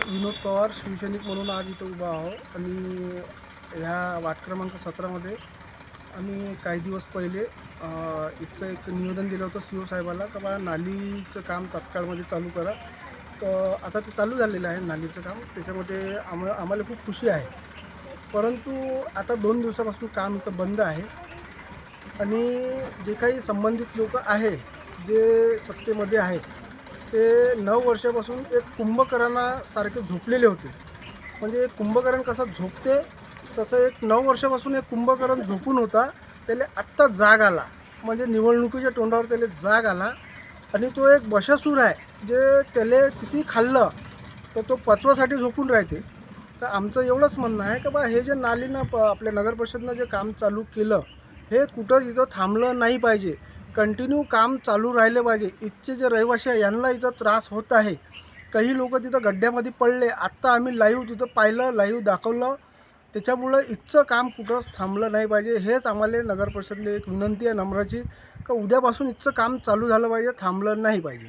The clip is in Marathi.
विनोद पवार शिवसैनिक म्हणून आज इथं उभा आहो आणि ह्या वार्ड क्रमांक 17मध्ये आम्ही काही दिवस पहिले इथचं एक निवेदन दिलं होतं सी ओ साहेबाला का बा नालीचं काम तात्काळमध्ये चालू करा. तर आता ते चालू झालेलं आहे नालीचं काम. त्याच्यामध्ये आम्हाला खूप खुशी आहे. परंतु आता 2 दिवसापासून काम इथं बंद आहे आणि जे काही संबंधित लोक आहे, जे सत्तेमध्ये आहे, ते 9 वर्षापासून एक कुंभकर्णासारखे झोपलेले होते. म्हणजे एक कुंभकर्ण कसा झोपते तसं एक 9 वर्षापासून एक कुंभकर्ण झोपून होता. त्याला आत्ता जाग आला, म्हणजे निवडणुकीच्या तोंडावर त्याला जाग आला आणि तो एक बशासूर आहे, जे त्याला किती खाल्लं तर तो पचवासाठी झोपून राहते. तर आमचं एवढंच म्हणणं आहे की बा हे जे नालीनं आपल्या नगरपरिषदेनं जे काम चालू केलं, हे कुठं इथं थांबलं नाही पाहिजे. कंटिन्यू काम चालू राहिले पाहिजे. इथचे जे रहिवासी आहे यांना इथं त्रास होत आहे. काही लोक तिथं गड्ड्यामध्ये पडले. आत्ता आम्ही लाईव्ह तिथं पाहिलं, लाईव्ह दाखवलं. त्याच्यामुळं इथचं काम कुठंच थांबलं नाही पाहिजे. हेच आम्हाला नगरपरिषदेला एक विनंती आहे नम्राची, का उद्यापासून इथचं काम चालू झालं पाहिजे, थांबलं नाही पाहिजे.